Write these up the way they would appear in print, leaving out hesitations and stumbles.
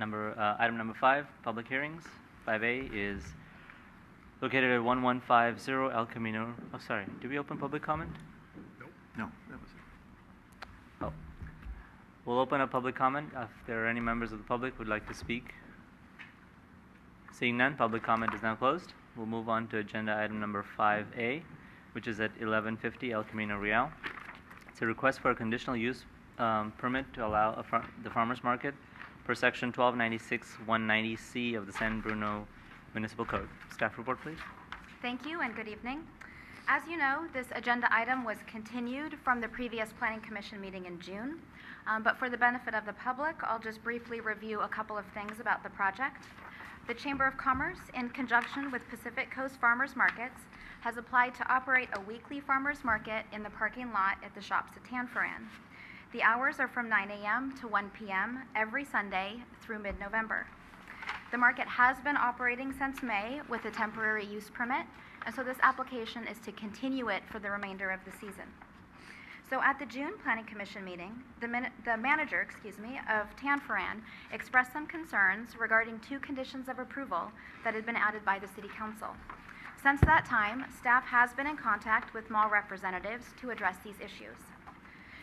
Item number 5, public hearings. 5A is located at 1150 El Camino. Oh, sorry. Did we open public comment? No, that was it. Oh. We'll open up public comment if there are any members of the public who would like to speak. Seeing none, public comment is now closed. We'll move on to agenda item number 5A, which is at 1150 El Camino Real. It's a request for a conditional use permit to allow the farmers market per section 1296-190C of the San Bruno Municipal Code. Staff report, please. Thank you and good evening. As you know, this agenda item was continued from the previous Planning Commission meeting in June, but for the benefit of the public, I'll just briefly review a couple of things about the project. The Chamber of Commerce, in conjunction with Pacific Coast Farmers Markets, has applied to operate a weekly farmers market in the parking lot at the shops at Tanforan. The hours are from 9 a.m. to 1 p.m. every Sunday through mid-November. The market has been operating since May with a temporary use permit, and so this application is to continue it for the remainder of the season. So at the June Planning Commission meeting, the manager of Tanforan expressed some concerns regarding 2 conditions of approval that had been added by the City Council. Since that time, staff has been in contact with mall representatives to address these issues.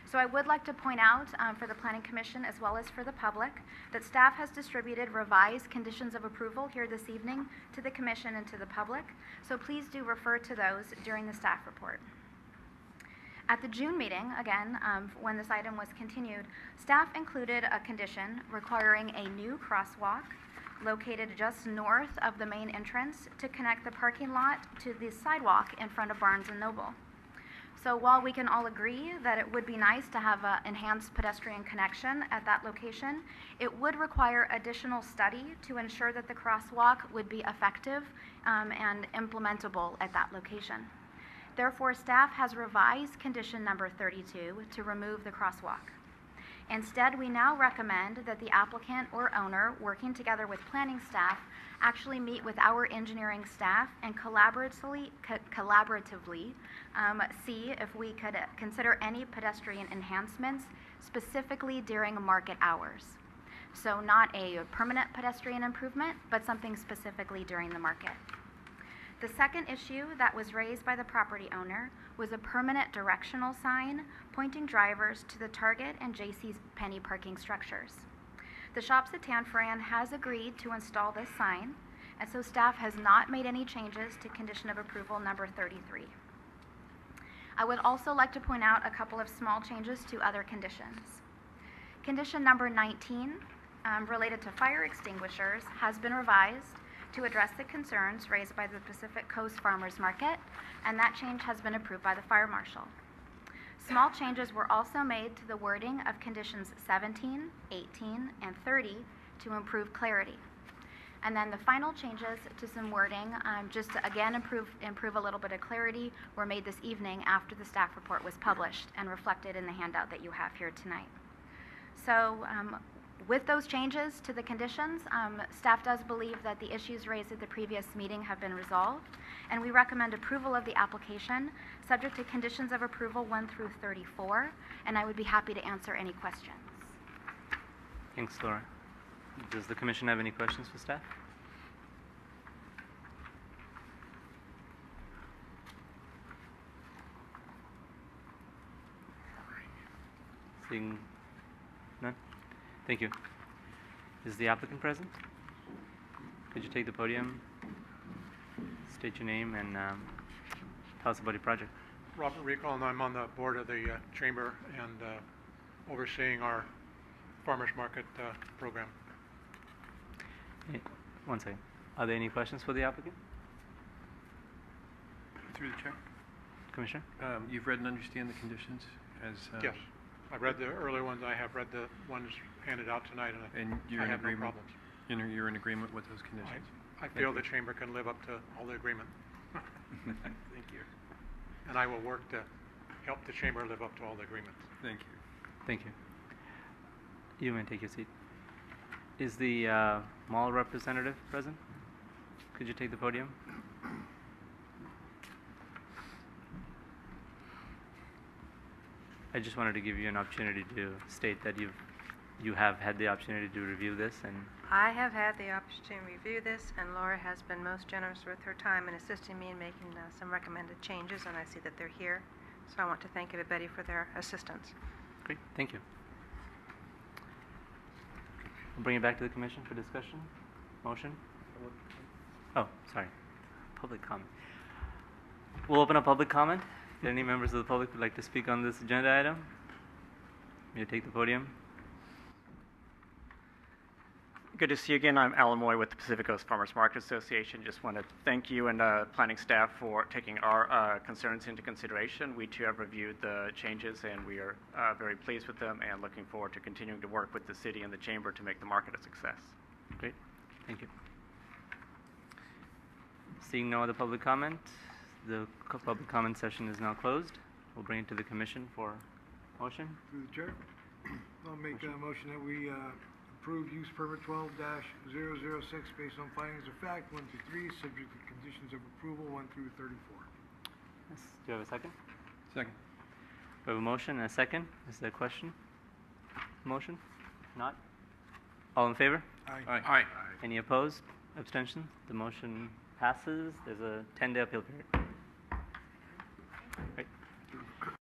So I would like to point out for the Planning Commission as well as for the public that staff has distributed revised conditions of approval here this evening to the Commission and to the public, so please do refer to those during the staff report. At the June meeting, again, when this item was continued, staff included a condition requiring a new crosswalk located just north of the main entrance to connect the parking lot to the sidewalk in front of Barnes & Noble. So while we can all agree that it would be nice to have an enhanced pedestrian connection at that location, it would require additional study to ensure that the crosswalk would be effective and implementable at that location. Therefore, staff has revised condition number 32 to remove the crosswalk. Instead, we now recommend that the applicant or owner, working together with planning staff, actually meet with our engineering staff and collaboratively see if we could consider any pedestrian enhancements specifically during market hours. So not a permanent pedestrian improvement, but something specifically during the market. The second issue that was raised by the property owner was a permanent directional sign pointing drivers to the Target and JC's Penney parking structures. The shops at Tanforan has agreed to install this sign, and so staff has not made any changes to condition of approval number 33. I would also like to point out a couple of small changes to other conditions. Condition number 19, related to fire extinguishers, has been revised to address the concerns raised by the Pacific Coast Farmers Market, and that change has been approved by the Fire Marshal. Small changes were also made to the wording of conditions 17, 18, and 30 to improve clarity. And then the final changes to some wording, just to again improve a little bit of clarity, were made this evening after the staff report was published and reflected in the handout that you have here tonight. So with those changes to the conditions, staff does believe that the issues raised at the previous meeting have been resolved, and we recommend approval of the application subject to conditions of approval 1 through 34, and I would be happy to answer any questions. Thanks, Laura. Does the Commission have any questions for staff? Seeing none? Thank you. Is the applicant present? Could you take the podium, state your name, and tell us about your project? Robert Recall, and I'm on the board of the Chamber and overseeing our farmers market program. One second. Are there any questions for the applicant? Through the chair. Commissioner? You've read and understand the conditions as... Yes. I read the earlier ones. I have read the ones handed out tonight, and you're I in have agreement. no problems. You're in agreement with those conditions. I feel the Chamber can live up to all the agreement. Thank you. And I will work to help the Chamber live up to all the agreements. Thank you. Thank you. You may take your seat. Is the mall representative present? Could you take the podium? I just wanted to give you an opportunity to state that you have had the opportunity to review this, and I have had the opportunity to review this, and Laura has been most generous with her time in assisting me in making some recommended changes, and I see that they're here. So I want to thank everybody for their assistance. great, thank you. We'll bring it back to the commission for discussion. Motion? Oh, sorry. Public comment. We'll open up public comment. If any members of the public would like to speak on this agenda item, may take the podium. Good to see you again. I'm Alan Moy with the Pacific Coast Farmers Market Association. Just want to thank you and planning staff for taking our concerns into consideration. We too have reviewed the changes, and we are very pleased with them and looking forward to continuing to work with the city and the chamber to make the market a success. Great, thank you. Seeing no other public comment, the public comment session is now closed. We'll bring it to the commission for motion. Through the chair, I'll make a motion that we approve use permit 12-006 based on findings of fact 1 through 3, subject to conditions of approval 1 through 34. Yes. Do you have a second? Second. We have a motion and a second. Is there a question? Motion? Not? All in favor? Aye. Any opposed? Abstention? The motion passes. There's a 10-day appeal period. Great.